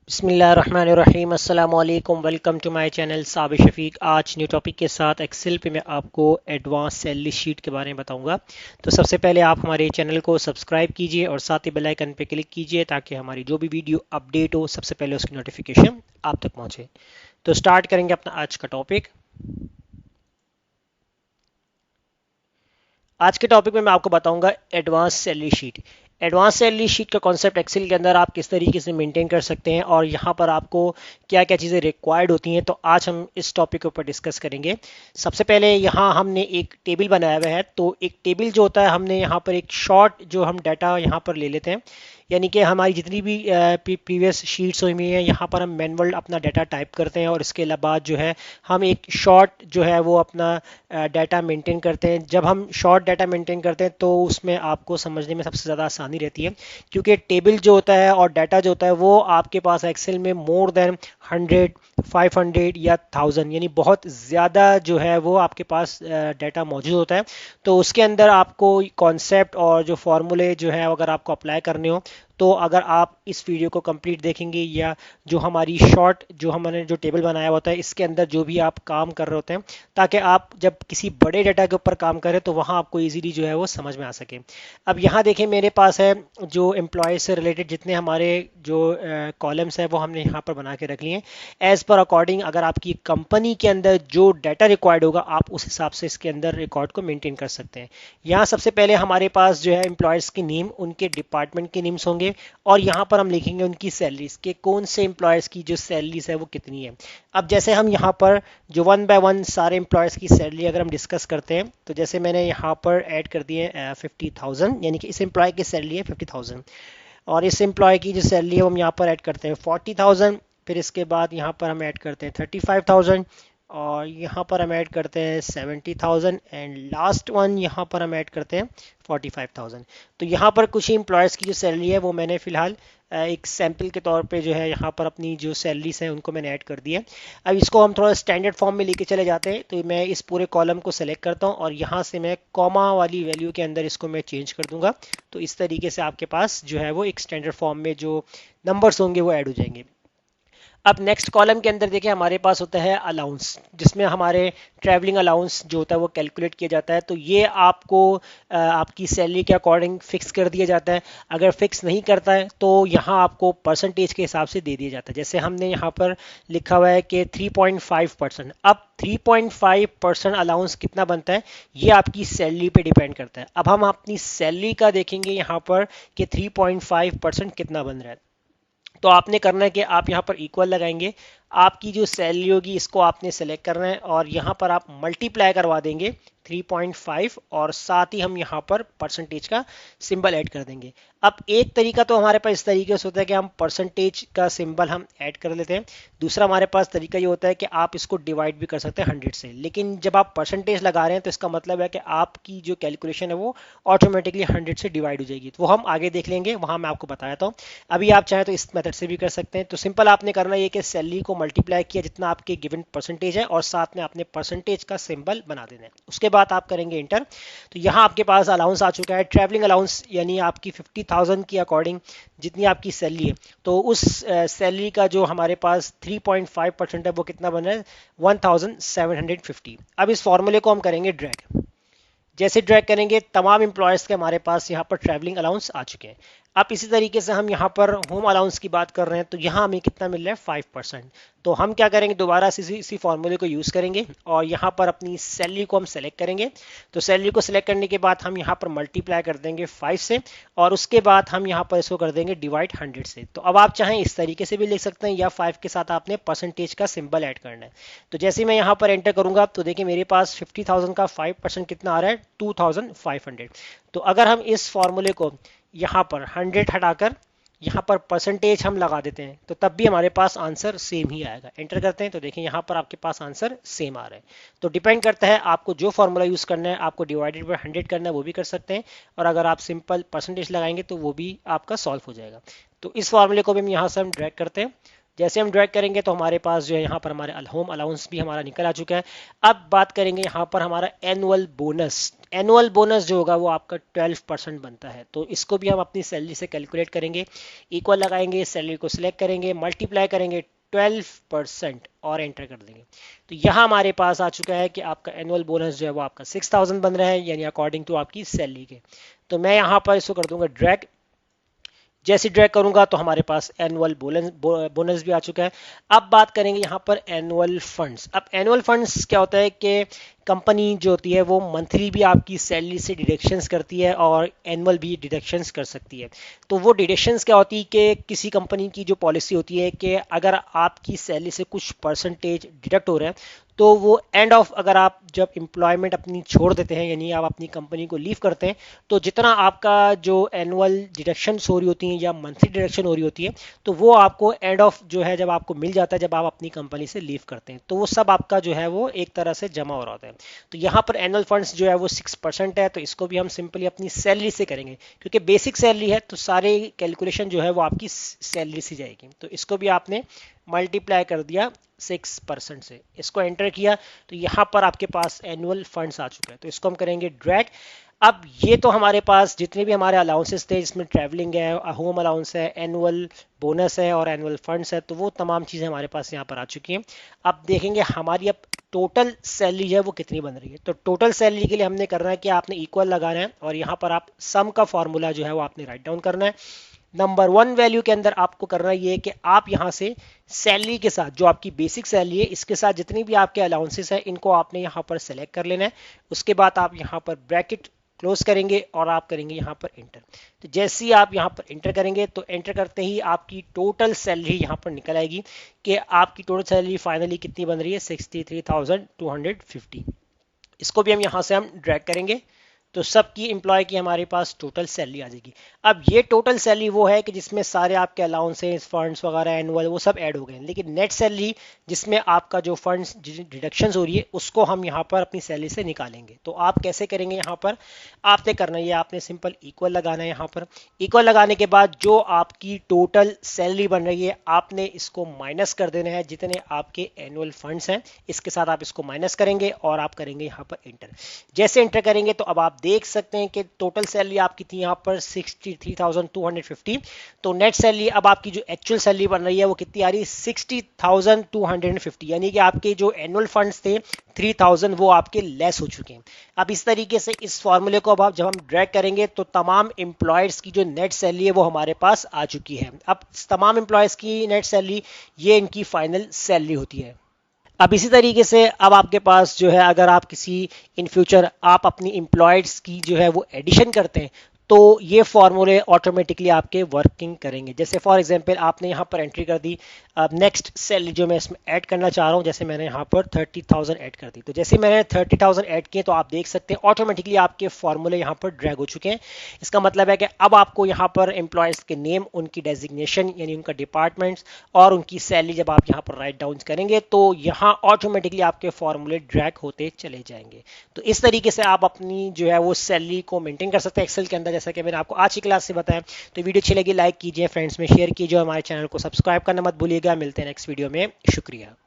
बिस्मिल्लाहिर्रहमानिर्रहीम अस्सलामुअलैकुम welcome to my channel Sabir Shafiq. आज न्यू टॉपिक के साथ एक्सेल पे मैं आपको एडवांस सैलरी शीट के बारे में बताऊंगा। तो सबसे पहले आप हमारे चैनल को सब्सक्राइब कीजिए और साथ ही बेल आइकन पे क्लिक कीजिए ताकि हमारी जो भी वीडियो अपडेट हो सबसे पहले उसकी नोटिफिकेशन आप तक पहुंचे। तो स्टार्ट करेंगे अपना आज का टॉपिक। आज के टॉपिक में मैं आपको बताऊंगा advance salary sheet. Advance salary sheet का कॉन्सेप्ट एक्सेल के अंदर आप किस तरीके से मेंटेन कर सकते हैं और यहाँ पर आपको क्या क्या चीज़ें रिक्वायर्ड होती हैं, तो आज हम इस टॉपिक के ऊपर डिस्कस करेंगे। सबसे पहले यहाँ हमने एक टेबल बनाया हुआ है। तो एक टेबल जो होता है, हमने यहाँ पर एक शॉर्ट जो हम डाटा यहाँ पर ले लेते हैं, यानी कि हमारी जितनी भी प्रीवियस शीट्स हुई हुई हैं यहाँ पर हम मैनुअल अपना डाटा टाइप करते हैं और इसके बाद जो है हम एक शॉर्ट जो है वो अपना डाटा मेंटेन करते हैं। जब हम शॉर्ट डाटा मेंटेन करते हैं तो उसमें आपको समझने में सबसे ज़्यादा आसानी रहती है, क्योंकि टेबल जो होता है और डाटा जो होता है वो आपके पास एक्सेल में मोर देन 100, 500 या 1000 यानी बहुत ज़्यादा जो है वो आपके पास डाटा मौजूद होता है। तो उसके अंदर आपको कॉन्सेप्ट और जो फॉर्मूले जो है अगर आपको अप्लाई करने हो, तो अगर आप इस वीडियो को कंप्लीट देखेंगे या जो हमारी शॉर्ट जो हमने जो टेबल बनाया होता है इसके अंदर जो भी आप काम कर रहे होते हैं, ताकि आप जब किसी बड़े डाटा के ऊपर काम करें तो वहाँ आपको इजीली जो है वो समझ में आ सके। अब यहाँ देखें, मेरे पास है जो एम्प्लॉय से रिलेटेड जितने हमारे जो कॉलम्स है वो हमने यहाँ पर बना के रख लिए हैं। एज पर अकॉर्डिंग अगर आपकी कंपनी के अंदर जो डाटा रिक्वायर्ड होगा आप उस हिसाब से इसके अंदर रिकॉर्ड को मेंटेन कर सकते हैं। यहाँ सबसे पहले हमारे पास जो है एम्प्लॉयज़ की नेम, उनके डिपार्टमेंट के नेम्स होंगे और यहाँ पर हम लिखेंगे उनकी सैलरीज के कौन से एम्प्लॉयज़ की जो सैलरीज है वो कितनी है। अब जैसे हम यहाँ पर जो वन बाय वन सारे एम्प्लॉयज़ की सैलरी अगर हम डिस्कस करते हैं, तो जैसे मैंने यहाँ पर ऐड कर दिए 50,000, यानी कि इस एम्प्लॉय की सैलरी है 50,000 और इस एम्प्लॉय की जो सैलरी है हम यहाँ पर ऐड करते हैं 40,000। फिर इसके बाद यहाँ पर हम ऐड करते हैं 35,000 और यहाँ पर हम ऐड करते हैं 70,000 एंड लास्ट वन यहाँ पर हम ऐड करते हैं 45,000। तो यहाँ पर कुछ ही एम्प्लॉयज़ की जो सैलरी है वो मैंने फ़िलहाल एक सैम्पल के तौर पे जो है यहाँ पर अपनी जो सैलरीज हैं उनको मैंने ऐड कर दिया। अब इसको हम थोड़ा स्टैंडर्ड फॉर्म में लेके चले जाते हैं। तो मैं इस पूरे कॉलम को सेलेक्ट करता हूँ और यहाँ से मैं कॉमा वाली वैल्यू के अंदर इसको मैं चेंज कर दूंगा। तो इस तरीके से आपके पास जो है वो एक स्टैंडर्ड फॉर्म में जो नंबर्स होंगे वो ऐड हो जाएंगे। अब नेक्स्ट कॉलम के अंदर देखिए हमारे पास होता है अलाउंस, जिसमें हमारे ट्रैवलिंग अलाउंस जो होता है वो कैलकुलेट किया जाता है। तो ये आपको आपकी सैलरी के अकॉर्डिंग फिक्स कर दिया जाता है। अगर फिक्स नहीं करता है तो यहाँ आपको परसेंटेज के हिसाब से दे दिया जाता है। जैसे हमने यहाँ पर लिखा हुआ है कि 3.5%। अब 3.5% अलाउंस कितना बनता है ये आपकी सैलरी पे डिपेंड करता है। अब हम अपनी सैलरी का देखेंगे यहाँ पर कि 3.5% कितना बन रहा है। तो आपने करना है कि आप यहाँ पर इक्वल लगाएंगे, आपकी जो सैलरी होगी इसको आपने सेलेक्ट करना है और यहाँ पर आप मल्टीप्लाई करवा देंगे 3.5 और साथ ही हम यहाँ पर परसेंटेज का सिंबल ऐड कर देंगे। अब एक तरीका तो हमारे पास इस तरीके से होता है कि हम परसेंटेज का सिंबल हम ऐड कर लेते हैं। दूसरा हमारे पास तरीका ये होता है कि आप इसको डिवाइड भी कर सकते हैं 100 से, लेकिन जब आप परसेंटेज लगा रहे हैं तो इसका मतलब है कि आपकी जो कैलकुलेशन है वो ऑटोमेटिकली 100 से डिवाइड हो जाएगी। तो वो हम आगे देख लेंगे, वहाँ मैं आपको बताया था। अभी आप चाहें तो इस मेथड से भी कर सकते हैं। तो सिंपल आपने करना ये कि सैलरी को मल्टीप्लाई किया जितना आपके गिवन परसेंटेज है और साथ में आपने परसेंटेज का सिंबल बना देना है। उसके बाद आप करेंगे इंटर। तो यहाँ आपके पास अलाउंस आ चुका है, ट्रैवलिंग अलाउंस, यानी आपकी 50,000 की अकॉर्डिंग जितनी आपकी सैलरी है तो उस सैलरी का जो हमारे पास 3.5% है वो कितना बन रहा है 1750। अब इस फॉर्मूले को हम करेंगे ड्रैग। जैसे ड्रैग करेंगे तमाम एम्प्लॉयज़ के हमारे पास यहाँ पर ट्रैवलिंग अलाउंस आ चुके हैं। अब इसी तरीके से हम यहाँ पर होम अलाउंस की बात कर रहे हैं, तो यहाँ हमें कितना मिल रहा है 5%। तो हम क्या करेंगे, दोबारा से इसी फॉर्मूले को यूज़ करेंगे और यहाँ पर अपनी सैलरी को हम सेलेक्ट करेंगे। तो सैलरी को सिलेक्ट करने के बाद हम यहाँ पर मल्टीप्लाई कर देंगे 5 से और उसके बाद हम यहाँ पर इसको कर देंगे डिवाइड 100 से। तो अब आप चाहें इस तरीके से भी लिख सकते हैं या 5 के साथ आपने परसेंटेज का सिंबल ऐड करना है। तो जैसे मैं यहाँ पर एंटर करूंगा तो देखिए मेरे पास 50,000 का 5% कितना आ रहा है 2,500। तो अगर हम इस फॉर्मूले को यहाँ पर 100 हटाकर यहाँ पर परसेंटेज हम लगा देते हैं तो तब भी हमारे पास आंसर सेम ही आएगा। एंटर करते हैं तो देखिए यहाँ पर आपके पास आंसर सेम आ रहा है। तो डिपेंड करता है आपको जो फॉर्मूला यूज़ करना है, आपको डिवाइडेड बाय 100 करना है वो भी कर सकते हैं और अगर आप सिंपल परसेंटेज लगाएंगे तो वो भी आपका सॉल्व हो जाएगा। तो इस फॉर्मूले को भी हम यहाँ से हम ड्रैग करते हैं जैसे हम ड्रैग करेंगे तो हमारे पास जो है यहाँ पर हमारे होम अलाउंस भी हमारा निकल आ चुका है। अब बात करेंगे यहाँ पर हमारा एनुअल बोनस। एनुअल बोनस जो होगा वो आपका 12% बनता है, तो इसको भी हम अपनी सैलरी से कैलकुलेट करेंगे। इक्वल लगाएंगे, सैलरी को सिलेक्ट करेंगे, मल्टीप्लाई करेंगे 12% और एंटर कर देंगे। तो यहाँ हमारे पास आ चुका है कि आपका एनुअल बोनस जो है वो आपका 6000 बन रहा है, यानी अकॉर्डिंग टू आपकी सैलरी के। तो मैं यहाँ पर इसको कर दूंगा ड्रैग। जैसे ड्रैग करूंगा तो हमारे पास एनुअल बोनस भी आ चुका है। अब बात करेंगे यहाँ पर एनुअल फंड्स। अब एनुअल फंड्स क्या होता है कि कंपनी जो होती है वो मंथली भी आपकी सैलरी से डिडक्शंस करती है और एनुअल भी डिडक्शंस कर सकती है। तो वो डिडक्शंस क्या होती है कि किसी कंपनी की जो पॉलिसी होती है कि अगर आपकी सैलरी से कुछ परसेंटेज डिडक्ट हो रहा है तो वो एंड ऑफ, अगर आप जब एम्प्लॉयमेंट अपनी छोड़ देते हैं यानी आप अपनी कंपनी को लीव करते हैं, तो जितना आपका जो एनुअल डिडक्शन हो रही होती है या मंथली डिडक्शन हो रही होती है, तो वो आपको एंड ऑफ जो है जब आपको मिल जाता है, जब आप अपनी कंपनी से लीव करते हैं, तो वो सब आपका जो है वो एक तरह से जमा हो रहा होता है। तो यहाँ पर एनुअल फंड्स जो है वो 6% है, तो इसको भी हम सिंपली अपनी सैलरी से करेंगे क्योंकि बेसिक सैलरी है, तो सारे कैलकुलेशन जो है वो आपकी सैलरी से जाएगी। तो इसको भी आपने मल्टीप्लाई कर दिया 6% से, इसको एंटर किया, तो यहाँ पर आपके पास एनुअल फंड्स आ चुका है। तो इसको हम करेंगे ड्रैग। अब ये तो हमारे पास जितने भी हमारे अलाउंसेस थे, जिसमें ट्रैवलिंग है, होम अलाउंस है, एनुअल बोनस है और एनुअल फंड्स है, तो वो तमाम चीज़ें हमारे पास यहाँ पर आ चुकी हैं। अब देखेंगे हमारी अब टोटल सैलरी है वो कितनी बन रही है। तो टोटल सैलरी के लिए हमने करना है कि आपने इक्वल लगाना है और यहाँ पर आप सम का फॉर्मूला जो है वो आपने राइट डाउन करना है। नंबर 1 वैल्यू के अंदर आपको करना ये है कि आप यहाँ से सैलरी के साथ, जो आपकी बेसिक सैलरी है, इसके साथ जितनी भी आपके अलाउंसेस है, इनको आपने यहाँ पर सेलेक्ट कर लेना है। उसके बाद आप यहाँ पर ब्रैकेट क्लोज करेंगे और आप करेंगे यहाँ पर इंटर। तो जैसे ही आप यहाँ पर इंटर करेंगे तो एंटर करते ही आपकी टोटल सैलरी यहाँ पर निकल आएगी कि आपकी टोटल सैलरी फाइनली कितनी बन रही है, 63,250। इसको भी हम यहाँ से हम ड्रैग करेंगे तो सबकी एम्प्लॉय की हमारे पास टोटल सैलरी आ जाएगी। अब ये टोटल सैलरी वो है कि जिसमें सारे आपके अलाउंसेस, फंड्स वगैरह, एनुअल, वो सब ऐड हो गए। लेकिन नेट सैलरी जिसमें आपका जो फंड्स डिडक्शंस हो रही है उसको हम यहाँ पर अपनी सैलरी से निकालेंगे। तो आप कैसे करेंगे, यहाँ पर आपने करना है, आपने सिंपल इक्वल लगाना है। यहाँ पर इक्वल लगाने के बाद जो आपकी टोटल सैलरी बन रही है आपने इसको माइनस कर देना है, जितने आपके एनुअल फंड्स हैं इसके साथ आप इसको माइनस करेंगे और आप करेंगे यहाँ पर इंटर। जैसे इंटर करेंगे तो अब आप देख सकते हैं कि टोटल सैलरी आपकी थी यहाँ पर 63,250। तो नेट सैलरी अब आपकी जो एक्चुअल सैलरी बन रही है वो कितनी आ रही है, 60,250, यानी कि आपके जो एनुअल फंड्स थे 3,000 वो आपके लेस हो चुके हैं। अब इस तरीके से इस फॉर्मूले को अब जब हम ड्रैग करेंगे तो तमाम एम्प्लॉयर्स की जो नेट सैलरी है वो हमारे पास आ चुकी है। अब तमाम एम्प्लॉयर्स की नेट सैलरी ये इनकी फाइनल सैलरी होती है। अब इसी तरीके से अब आपके पास जो है, अगर आप किसी इन फ्यूचर आप अपनी एम्प्लॉयड्स की जो है वो एडिशन करते हैं तो ये फॉर्मूले ऑटोमेटिकली आपके वर्किंग करेंगे। जैसे फॉर एग्जांपल आपने यहाँ पर एंट्री कर दी, अब नेक्स्ट सैलरी जो मैं इसमें ऐड करना चाह रहा हूँ, जैसे मैंने यहाँ पर 30,000 ऐड कर दी। तो जैसे मैंने 30,000 ऐड किए तो आप देख सकते हैं ऑटोमेटिकली आपके फॉर्मूले यहाँ पर ड्रैग हो चुके हैं। इसका मतलब है कि अब आपको यहाँ पर एम्प्लॉयज़ के नेम, उनकी डेजिग्नेशन यानी उनका डिपार्टमेंट्स और उनकी सैलरी जब आप यहाँ पर राइट डाउन करेंगे तो यहाँ ऑटोमेटिकली आपके फॉर्मूले ड्रैग होते चले जाएंगे। तो इस तरीके से आप अपनी जो है वो सैलरी को मेंटेन कर सकते हैं एक्सेल के अंदर, जैसा कि मैंने आपको आज की क्लास से बताया। तो वीडियो अच्छी लगी लाइक कीजिए, फ्रेंड्स में शेयर कीजिए, हमारे चैनल को सब्सक्राइब करना मत भूलिएगा। मिलते हैं नेक्स्ट वीडियो में, शुक्रिया।